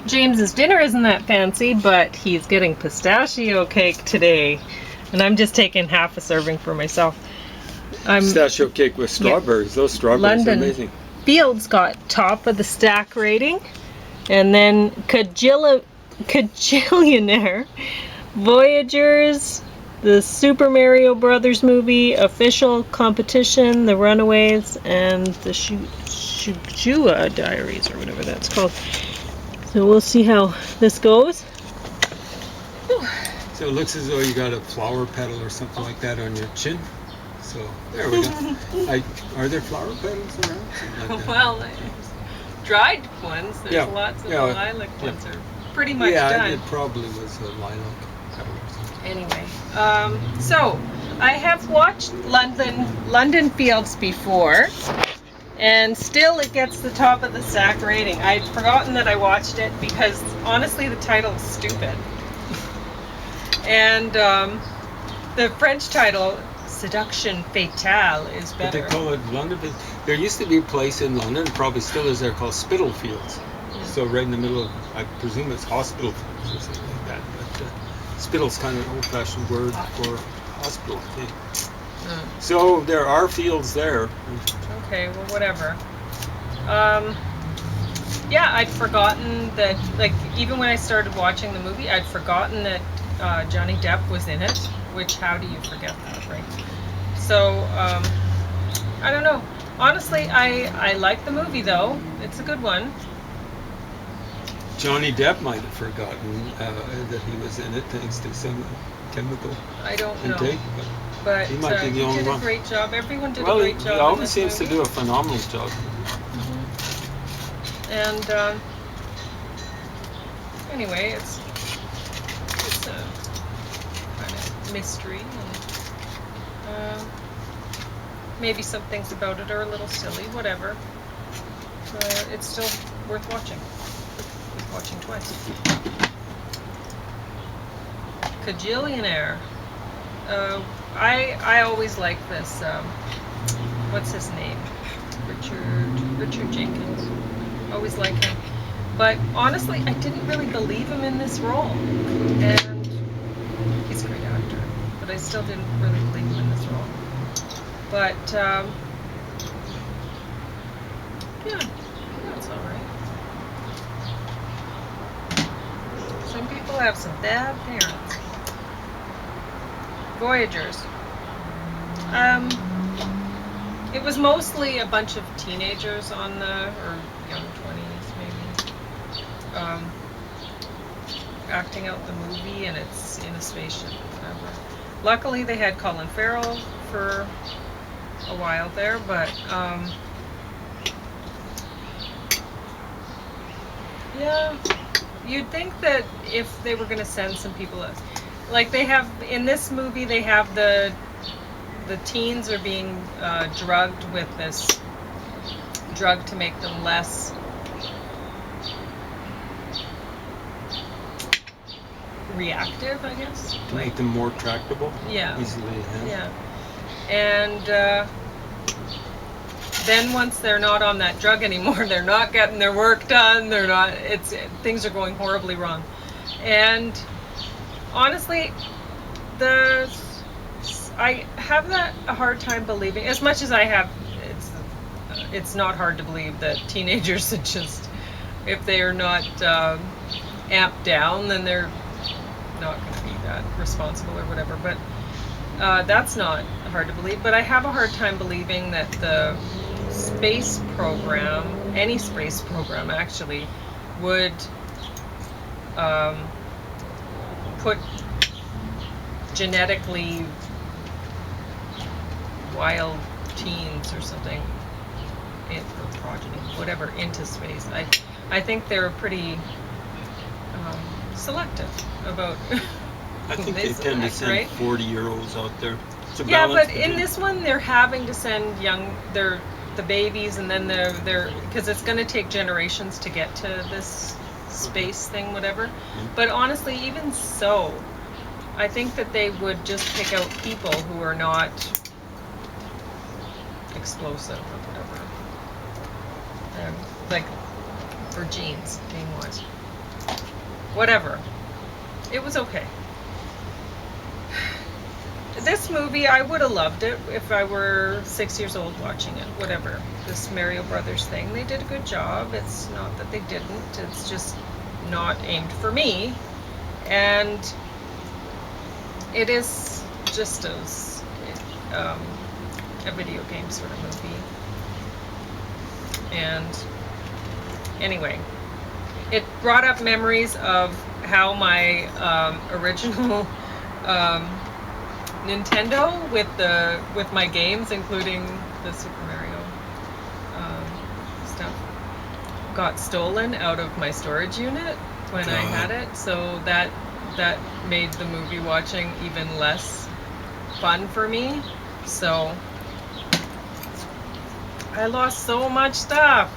James's dinner isn't that fancy, but he's getting pistachio cake today. And I'm just taking half a serving for myself. Pistachio cake with strawberries. Those strawberries London are amazing. Fields got top of the stack rating. And then Kajillionaire, Voyagers, the Super Mario Brothers movie, Official Competition, The Runaways, and the Tsugua Diaries, or whatever that's called. So we'll see how this goes. So it looks as though you got a flower petal or something like that on your chin. So there we go. Are there flower petals around? Something like that. Well, dried ones. There's lots of lilac ones are pretty much done. It probably was a lilac petal or something. Anyway, so I have watched London Fields before, and still it gets the top of the stack rating. I'd forgotten that I watched it because honestly the title is stupid. And the French title, Seduction Fatale, is better. But they call it London. There used to be a place in London, probably still is there, called Spitalfields. So right in the middle of, I presume it's hospital fields or something like that. But Spital's kind of an old-fashioned word for hospital thing. So there are fields there. Okay, well, whatever. Yeah, I'd forgotten that, like, even when I started watching the movie, I'd forgotten that Johnny Depp was in it, which, how do you forget that, right? So, I don't know. Honestly, I like the movie, though. It's a good one. Johnny Depp might have forgotten that he was in it thanks to some chemical intake. But he might be the only did one. A great job. Everyone did a great job. He always seems to do a phenomenal job. And anyway, it's a kind of mystery, and maybe some things about it are a little silly. Whatever. It's still worth watching. Worth watching twice. Kajillionaire. I always like this. What's his name? Richard Jenkins. Always like him. But honestly, I didn't really believe him in this role. And he's a great actor. But I still didn't really believe him in this role. But, yeah, that's alright. Some people have some bad parents. Voyagers. It was mostly a bunch of teenagers or young 20s maybe, acting out the movie, and it's in a spaceship, whatever. Luckily they had Colin Farrell for a while there, but yeah, you'd think that if they were going to send some people, like they have in this movie, they have the teens are being drugged with this drug to make them less reactive, I guess. To make them more tractable? Yeah. Easily. Yeah. And then once they're not on that drug anymore, they're not getting their work done, things are going horribly wrong. And honestly, I have a hard time believing, as much as I have, it's not hard to believe that teenagers are just, if they are not amped down, then they're not going to be that responsible or whatever. But that's not hard to believe. But I have a hard time believing that the space program, any space program actually, would put genetically wild teens or something, or progeny, whatever, into space. I think they're pretty selective about I think they tend to send 40-year-olds out there. Yeah, but in this one, they're having to send the babies, and then they're because it's going to take generations to get to this space thing, whatever. Mm-hmm. But honestly, even so, I think that they would just pick out people who are not explosive or whatever. Like for genes being wise. whatever. It was okay. This movie, I would have loved it if I were 6 years old watching it. Whatever. This Mario Brothers thing, they did a good job. It's not that they didn't. It's just not aimed for me. And it is just a video game sort of movie. And anyway, it brought up memories of how my original Nintendo with my games, including the Super Mario stuff, got stolen out of my storage unit when I had it. So that made the movie watching even less fun for me. So I lost so much stuff.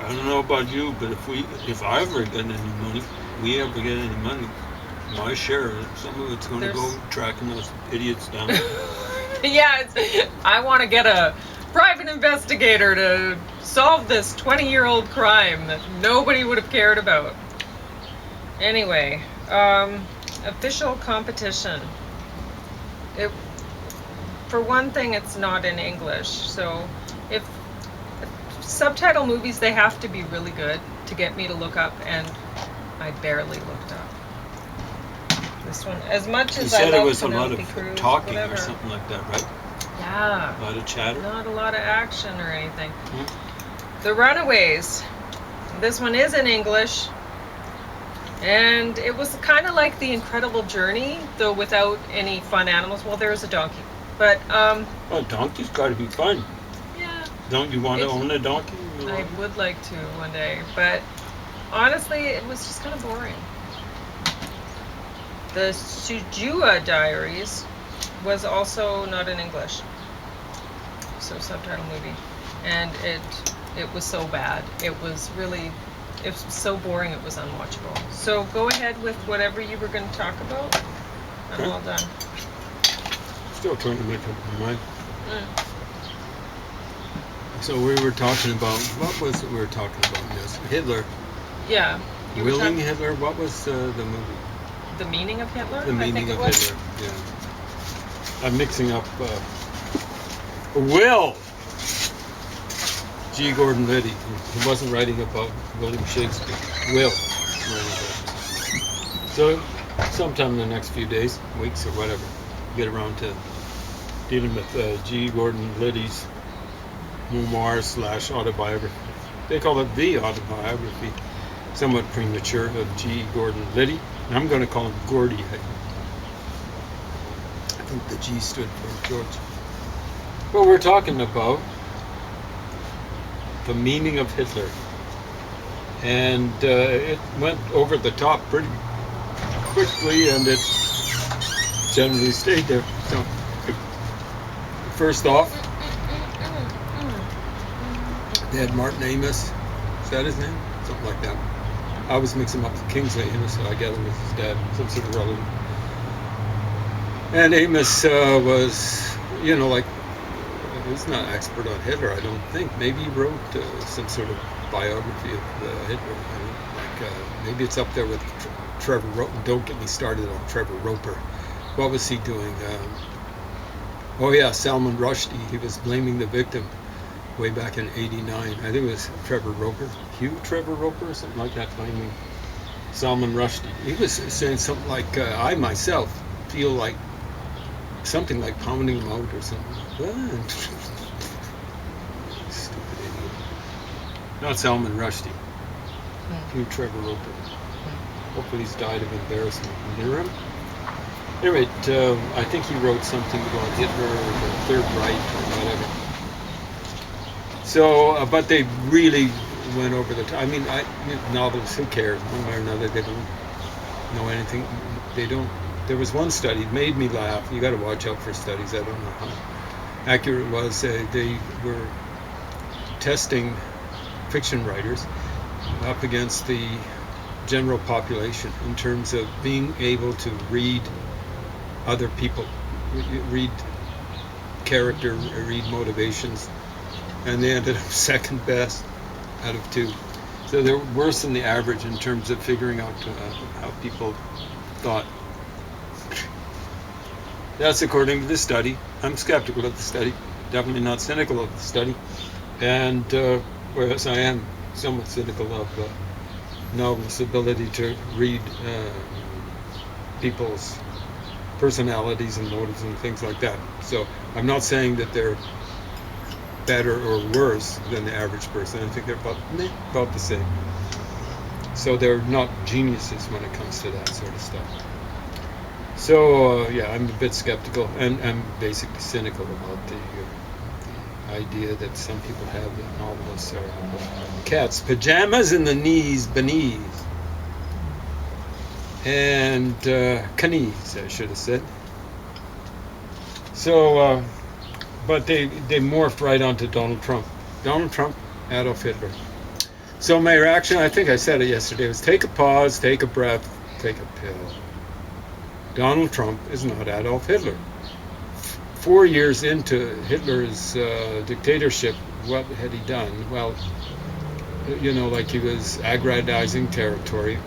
I don't know about you, but if I ever get any money, my share, some of it's going to go tracking those idiots down. Yeah, I want to get a private investigator to solve this 20-year-old crime that nobody would have cared about. Anyway, official competition. For one thing, it's not in English, so if subtitle movies, they have to be really good to get me to look up, and I barely looked up. This one, as much as I love Penelope Cruz, you said it was a lot of talking whatever. or something like that, right? Yeah. A lot of chatter? Not a lot of action or anything. The Runaways. This one is in English. And it was kind of like The Incredible Journey, though without any fun animals. Well, there is a donkey. But, Oh, donkey's got to be fun. yeah. Don't you want to own a donkey? I would like to one day. But honestly, it was just kind of boring. The Tsugua Diaries was also not in English. So subtitle movie. And it was so bad. It was so boring it was unwatchable. So go ahead with whatever you were going to talk about. I'm all done. Still trying to make up my mind. So we were talking about, what was it we were talking about? Yes, Hitler. Yeah. Willing Hitler? What was the movie? The Meaning of Hitler? The Meaning of Hitler, yeah. I'm mixing up Will! G. Gordon Liddy. He wasn't writing about William Shakespeare. Will. So sometime in the next few days, weeks or whatever, get around to dealing with G. Gordon Liddy's memoir/autobiography. They call it the autobiography, somewhat premature, of G. Gordon Liddy. And I'm going to call him Gordy. I think the G stood for George. Well, we're talking about the meaning of Hitler. And it went over the top pretty quickly, and it generally stayed there. So, first off, they had Martin Amos. Is that his name? Something like that. I was mixing him up with Kingsley Amos, so I gather it was his dad, some sort of relative. And Amos was, like, he's not an expert on Hitler, I don't think. Maybe he wrote some sort of biography of Hitler. Maybe it's up there with Trevor Roper. Don't get me started on Trevor Roper. What was he doing? Salman Rushdie. He was blaming the victim way back in '89. I think it was Trevor Roper. Trevor Roper or something like that, blaming Salman Rushdie. He was saying something like, I myself feel like something like pounding him out or something. Stupid idiot. Not Salman Rushdie. Trevor Roper. Hopefully he's died of embarrassment near him. Anyway, I think he wrote something about Hitler or the Third Reich or whatever. So, but they really went over the top. I mean, novelists, who cares? One way or another, they don't know anything. They don't. There was one study, it made me laugh. You got to watch out for studies. I don't know how accurate it was. They were testing fiction writers up against the general population in terms of being able to read other people, read character, read motivations, and they ended up second best out of two. So they're worse than the average in terms of figuring out how people thought. That's according to the study. I'm skeptical of the study, definitely not cynical of the study, and whereas I am somewhat cynical of novelists' ability to read people's personalities and motives and things like that. So I'm not saying that they're better or worse than the average person. I think they're about the same. So they're not geniuses when it comes to that sort of stuff. So yeah, I'm a bit skeptical, and I'm basically cynical about the idea that some people have that novelists are cats, pajamas in the knees beneath, and knees, I should have said. So, but they morphed right onto Donald Trump. Donald Trump, Adolf Hitler. So my reaction, I think I said it yesterday, was take a pause, take a breath, take a pill. Donald Trump is not Adolf Hitler. 4 years into Hitler's dictatorship, what had he done? Well, like he was aggrandizing territory.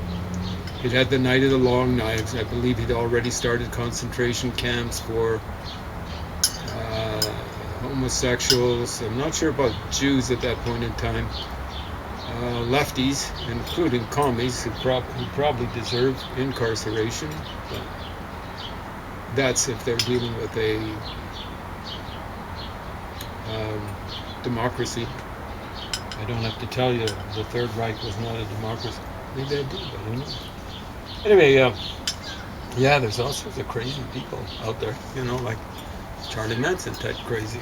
He'd had the Night of the Long Knives. I believe he'd already started concentration camps for homosexuals. I'm not sure about Jews at that point in time. Lefties, including commies, who probably deserve incarceration. But that's if they're dealing with a democracy. I don't have to tell you the Third Reich was not a democracy. Maybe I do, but I don't know. Anyway, yeah, there's all sorts of crazy people out there, like Charlie Manson type crazy.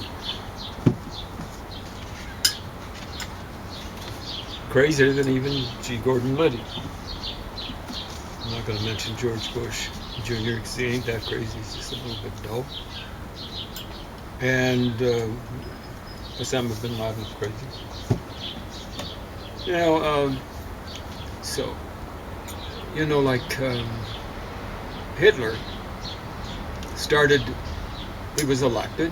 Crazier than even G. Gordon Liddy. I'm not going to mention George Bush Jr. because he ain't that crazy. He's just a little bit dull. And Osama bin Laden's crazy. So, like Hitler started, he was elected.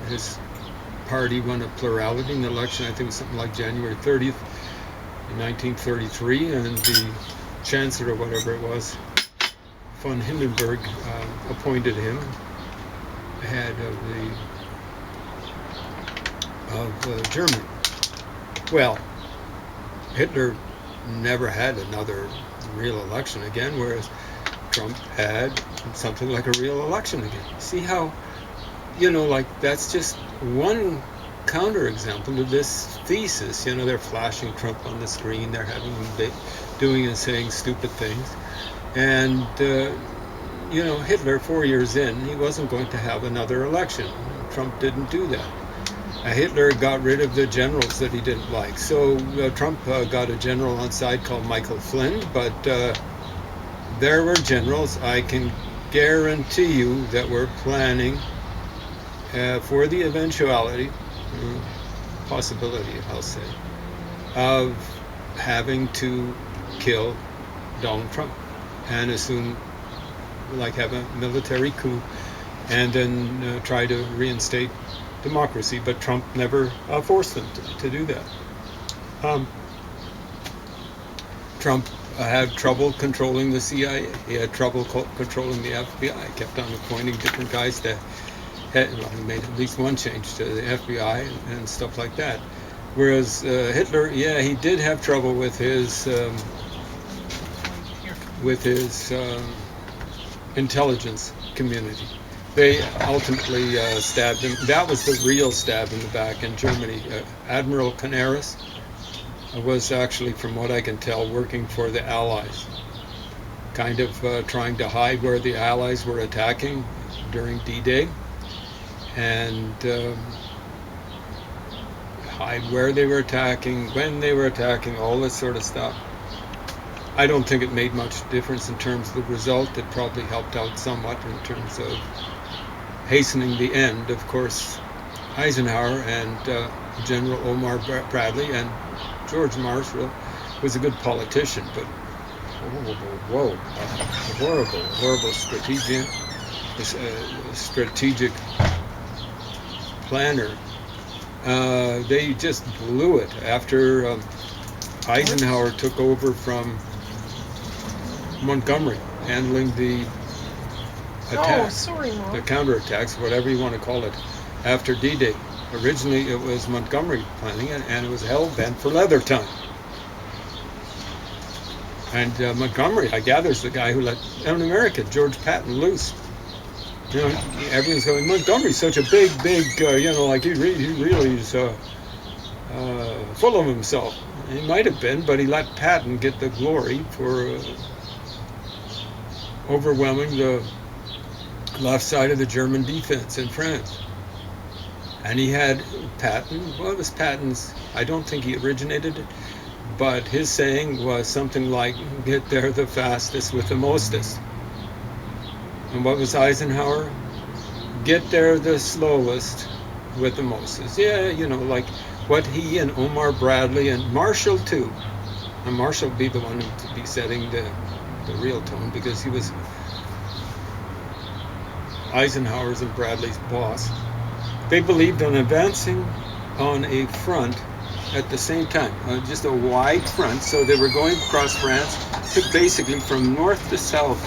His party won a plurality in the election, I think it was something like January 30th in 1933, and the chancellor, or whatever it was, von Hindenburg, appointed him head of Germany. Well, Hitler never had another real election again, whereas Trump had something like a real election again. See how, that's just one counterexample to this thesis. They're flashing Trump on the screen, they're having him doing and saying stupid things. And, Hitler, 4 years in, he wasn't going to have another election. Trump didn't do that. Hitler got rid of the generals that he didn't like. So Trump got a general on side called Michael Flynn, but there were generals, I can guarantee you, that were planning for the eventuality, possibility, I'll say, of having to kill Donald Trump and assume, have a military coup and then try to reinstate democracy. But Trump never forced them to do that. Trump had trouble controlling the CIA. He had trouble controlling the FBI. Kept on appointing different guys to he made at least one change to the FBI and stuff like that. Whereas Hitler, he did have trouble with his intelligence community. They ultimately stabbed him. That was the real stab in the back in Germany. Admiral Canaris was actually, from what I can tell, working for the Allies, kind of trying to hide where the Allies were attacking during D-Day, and hide where they were attacking, when they were attacking, all this sort of stuff. I don't think it made much difference in terms of the result. It probably helped out somewhat in terms of hastening the end. Of course, Eisenhower and General Omar Bradley and George Marshall was a good politician, but horrible strategic planner They just blew it after Eisenhower took over from Montgomery, handling the attacks, sorry, Mom. the counterattacks, whatever you want to call it, after D-Day. Originally, it was Montgomery planning it, and it was hell-bent for leather time. And Montgomery, I gather, is the guy who let an American, George Patton, loose. You know, everyone's going, Montgomery's such a big, like he really is full of himself. He might have been, but he let Patton get the glory for overwhelming the left side of the German defense in France. And he had Patton, well, it was Patton's, I don't think he originated it, but his saying was something like, get there the fastest with the mostest. And what was Eisenhower? Get there the slowest with the mostest. Yeah, like what he and Omar Bradley and Marshall too. And Marshall would be the one who would be setting the real tone, because he was Eisenhower's and Bradley's boss. They believed in advancing on a front at the same time, just a wide front. So they were going across France, basically from north to south.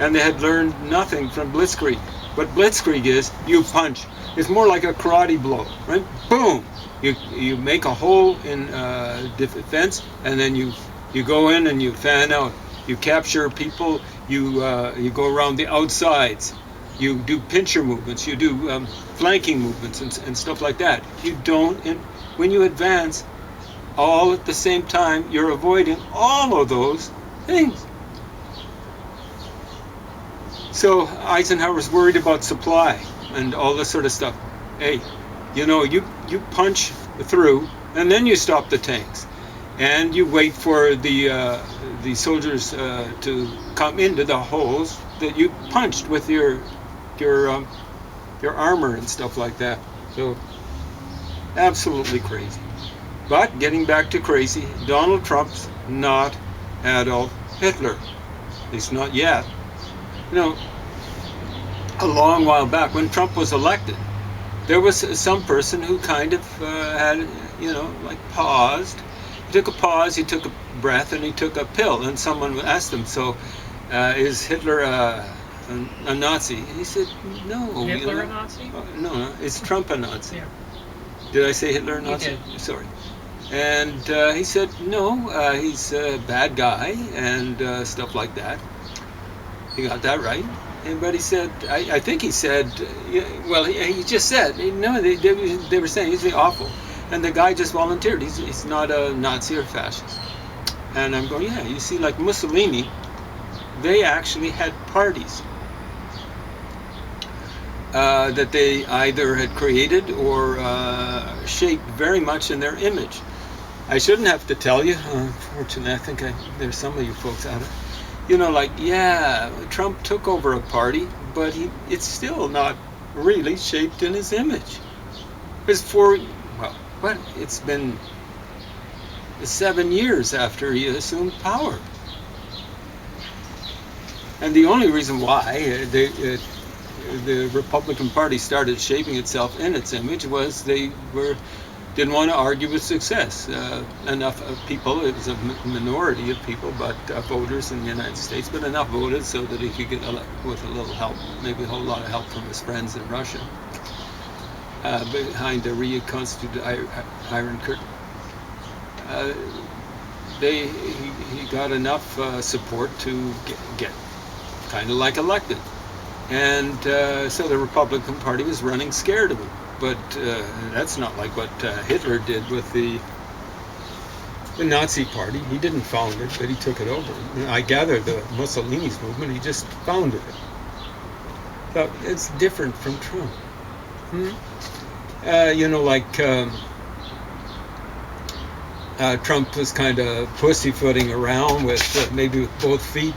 And they had learned nothing from Blitzkrieg. What Blitzkrieg is, you punch. It's more like a karate blow, right? Boom! You make a hole in defense, and then you go in and you fan out. You capture people. You go around the outsides. You do pincher movements. You do flanking movements and stuff like that. You don't. When you advance, all at the same time, you're avoiding all of those things. So Eisenhower's worried about supply and all this sort of stuff. Hey, you punch through, and then you stop the tanks, and you wait for the soldiers to come into the holes that you punched with your armor and stuff like that. So absolutely crazy. But getting back to crazy, Donald Trump's not Adolf Hitler. At least not yet. A long while back when Trump was elected, there was some person who kind of had, paused. He took a pause, he took a breath, and he took a pill. And someone asked him, so is Hitler a Nazi? And he said, no. Hitler a Nazi? No, is Trump a Nazi? Yeah. Did I say Hitler a Nazi? You did. Sorry. And he said, no, he's a bad guy and stuff like that. He got that right. But he said, I think he said, he just said, no, they were saying he's awful. And the guy just volunteered. He's not a Nazi or fascist. And I'm going, yeah, you see, like Mussolini, they actually had parties that they either had created or shaped very much in their image. I shouldn't have to tell you, unfortunately, I think there's some of you folks out there. Trump took over a party, but it's still not really shaped in his image. It's been 7 years after he assumed power. And the only reason why the Republican Party started shaping itself in its image was they didn't want to argue with success. Enough people, it was a minority of people, but voters in the United States, but enough voted so that he could get elected with a little help, maybe a whole lot of help from his friends in Russia, behind the reconstituted Iron Curtain. He got enough support to get kind of like elected. And so the Republican Party was running scared of him. But that's not like what Hitler did with the Nazi Party. He didn't found it, but he took it over. I gather the Mussolini's movement, he just founded it. So it's different from Trump. Trump was kind of pussyfooting around with maybe with both feet,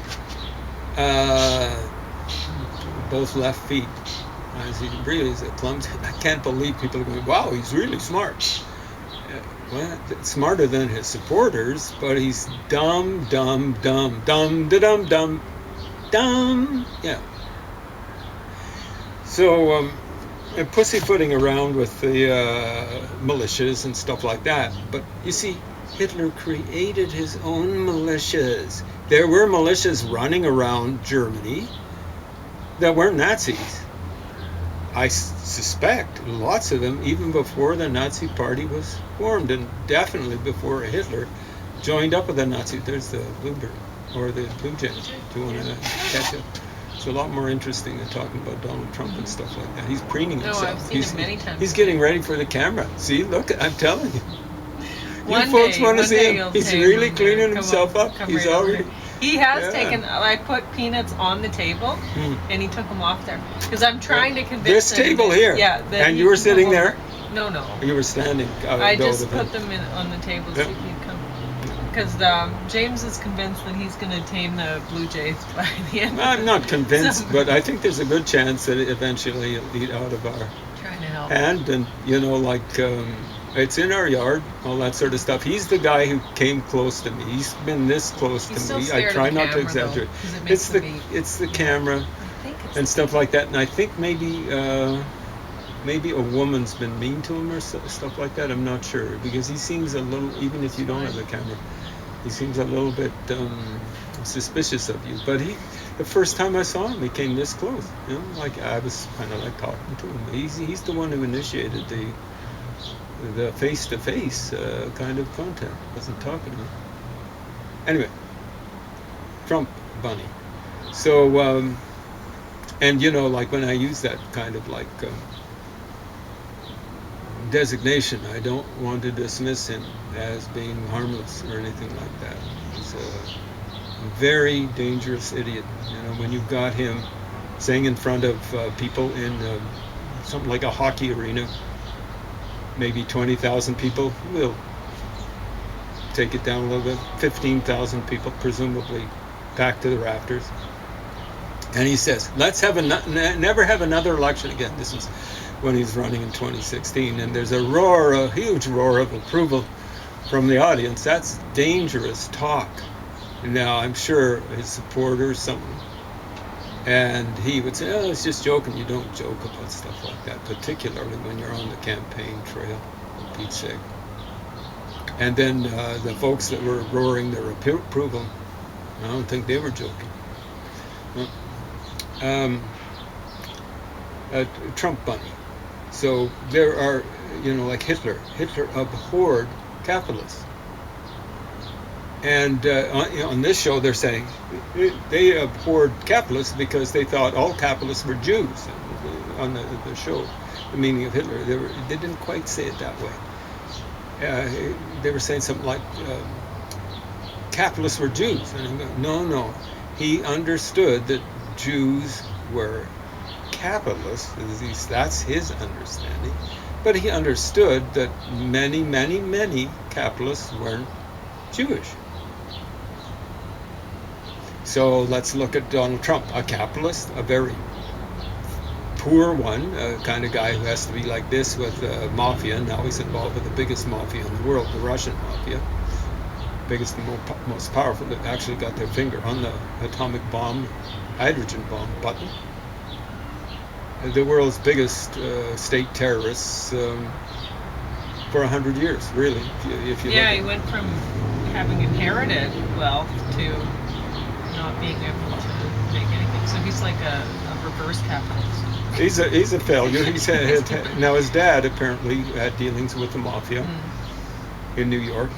both left feet. He really is a clumsy. I can't believe people are going, wow, he's really smart. Smarter than his supporters, but he's dumb. Yeah. So pussyfooting around with the militias and stuff like that. But you see, Hitler created his own militias. There were militias running around Germany that weren't Nazis. I suspect lots of them, even before the Nazi Party was formed, and definitely before Hitler joined up with the Nazis. There's the bluebird, or the blue jay. Do you want to catch it? It's a lot more interesting than talking about Donald Trump and stuff like that. He's preening himself. I've seen him many times. He's getting ready for the camera. See, look, I'm telling you. One You folks day- want to one see day him. you'll He's take really him cleaning and himself up. come He's right over already. here. He has Yeah. taken. I put peanuts on the table, and he took them off there because I'm trying to convince This him table that- here. Yeah, that And he you were can sitting come there? over. No. You were standing. I just with him. put them on the table Yeah. so he'd come. Because James is convinced that he's going to tame the blue jays by the end. of I'm it. not convinced, So- but I think there's a good chance that eventually it'll eat out of our Trying to help. hand, and it's in our yard, all that sort of stuff. He's the guy who came close to me. He's been this close He's to still me. scared I of try the not to camera, exaggerate. though, 'cause it makes the beat. It's the camera I think it's and stuff like that. And I think maybe a woman's been mean to him or stuff like that. I'm not sure, because he seems a little, even if you don't have the camera, he seems a little bit suspicious of you. But the first time I saw him, he came this close. You know, like I was kind of like talking to him. He's the one who initiated the face-to-face kind of contact. Wasn't talking to him. Anyway, Trump bunny. So, and like when I use that kind of like designation, I don't want to dismiss him as being harmless or anything like that. He's a very dangerous idiot. When you've got him saying in front of people in something like a hockey arena, maybe 20,000 people, we'll take it down a little bit, 15,000 people presumably packed to the rafters. And he says, let's never have another election again. This is when he's running in 2016. And there's a huge roar of approval from the audience. That's dangerous talk. Now, I'm sure his supporters, and he would say, it's just joking. You don't joke about stuff like that, particularly when you're on the campaign trail, for Pete's sake. And then the folks that were roaring their approval, I don't think they were joking. Trump bunny. So there are, like Hitler abhorred capitalists. And on this show, they're saying they abhorred capitalists because they thought all capitalists were Jews. On the show, the meaning of Hitler, they didn't quite say it that way. They were saying something like capitalists were Jews. And I'm going, no. He understood that Jews were capitalists. At least that's his understanding. But he understood that many, many, many capitalists weren't Jewish. So let's look at Donald Trump, a capitalist, a very poor one, kind of guy who has to be like this with mafia. Now he's involved with the biggest mafia in the world, the Russian mafia. Biggest and most powerful, that actually got their finger on the atomic bomb, hydrogen bomb button. The world's biggest state terrorists for 100 years, really. If you he went from having inherited wealth to not being able to make anything. So he's like a reverse capitalist. He's a failure. Now his dad apparently had dealings with the mafia in New York.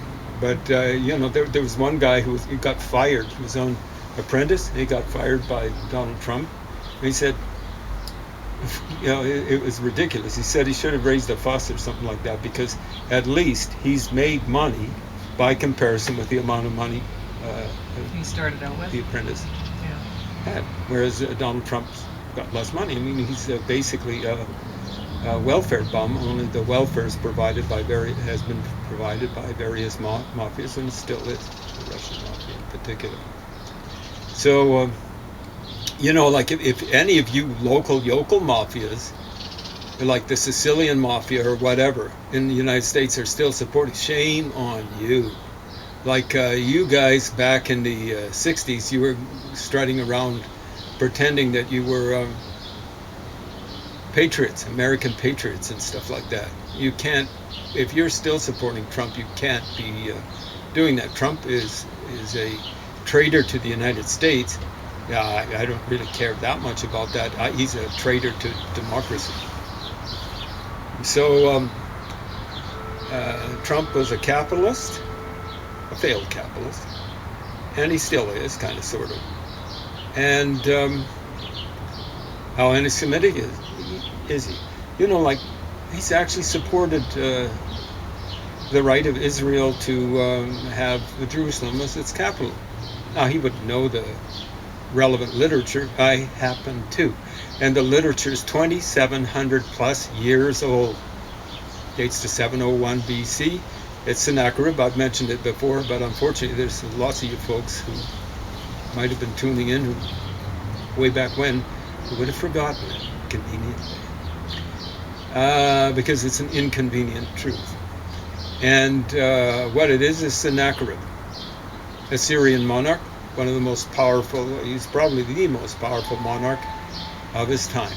But there was one guy who got fired. He was on Apprentice. He got fired by Donald Trump. And he said, it was ridiculous. He said he should have raised a fuss or something like that, because at least he's made money by comparison with the amount of money he started out with. The Apprentice Yeah. had. Whereas Donald Trump's got less money. I mean, he's basically a welfare bum. Only the welfare is has been provided by various mafias, and still is, the Russian mafia in particular. So, like if any of you local yokel mafias, like the Sicilian mafia or whatever in the United States, are still supporting, shame on you. Like you guys back in the 60s, you were strutting around pretending that you were patriots, American patriots and stuff like that. You can't, if you're still supporting Trump, you can't be doing that. Trump is a traitor to the United States. I don't really care that much about that. He's a traitor to democracy. So Trump was a capitalist, a failed capitalist, and he still is, kind of, sort of. And how anti-Semitic is he? You know, like, he's actually supported the right of Israel to have Jerusalem as its capital. Now, he would know the relevant literature. I happen to. And the literature is 2,700 plus years old. Dates to 701 BC. It's Sennacherib. I've mentioned it before, but unfortunately there's lots of you folks who might have been tuning in who, way back when, who would have forgotten it conveniently. Because it's an inconvenient truth. And what it is Sennacherib, Assyrian monarch, one of the most powerful, he's probably the most powerful monarch of his time.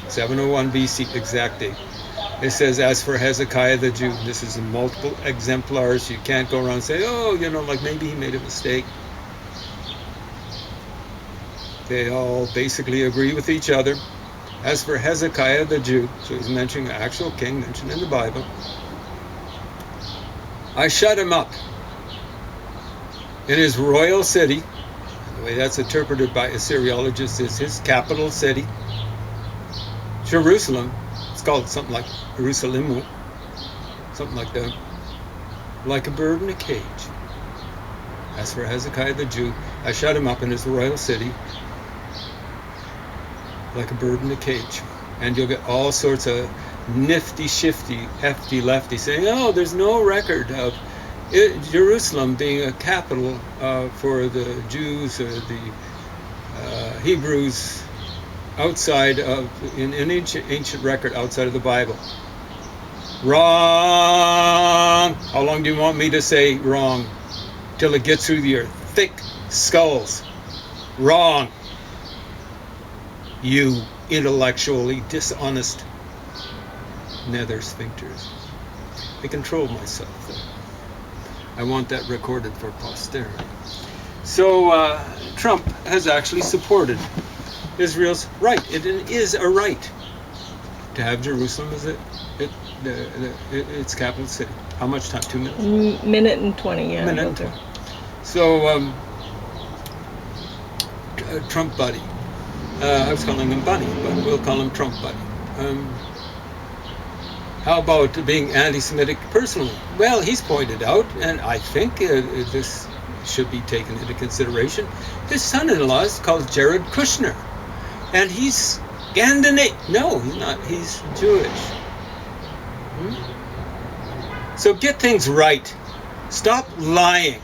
701 BC, exact date. It says, as for Hezekiah the Jew, this is in multiple exemplars. You can't go around and say, oh, you know, like maybe he made a mistake. They all basically agree with each other. As for Hezekiah the Jew, so he's mentioning an actual king mentioned in the Bible, I shut him up in his royal city. The way that's interpreted by Assyriologists is his capital city, Jerusalem. It's called something like Jerusalem, something like that. Like a bird in a cage. As for Hezekiah the Jew, I shut him up in his royal city, like a bird in a cage. And you'll get all sorts of nifty, shifty, hefty lefty saying, oh, there's no record of Jerusalem being a capital for the Jews or the Hebrews outside of, in an ancient record outside of the Bible. Wrong! How long do you want me to say wrong? Till it gets through your thick skulls. Wrong! You intellectually dishonest nether sphincters. I control myself though. I want that recorded for posterity. So Trump has actually supported Israel's right. It is a right to have Jerusalem as its capital city. How much time? 2 minutes? Minute and 20, yeah. Minute and 20. So Trump buddy. I was calling him Bunny, but we'll call him Trump buddy. How about being anti-Semitic personally? Well, he's pointed out, and I think this should be taken into consideration, his son-in-law is called Jared Kushner. And he's Scandinavian. No, he's not. He's Jewish. So get things right. Stop lying.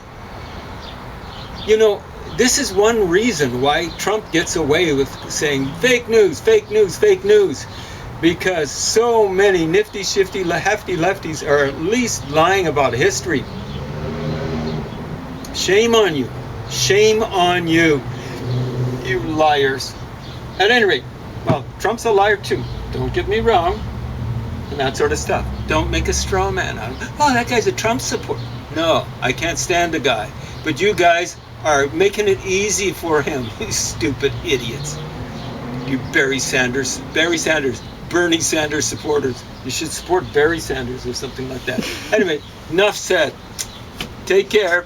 You know, this is one reason why Trump gets away with saying fake news, fake news, fake news. Because so many nifty, shifty, hefty lefties are at least lying about history. Shame on you. Shame on you, you liars. At any rate, well, Trump's a liar too. Don't get me wrong. And that sort of stuff. Don't make a straw man out of him. Oh, that guy's a Trump supporter. No, I can't stand the guy. But you guys are making it easy for him. You stupid idiots. You Bernie Sanders supporters. You should support Barry Sanders or something like that. Anyway, enough said. Take care.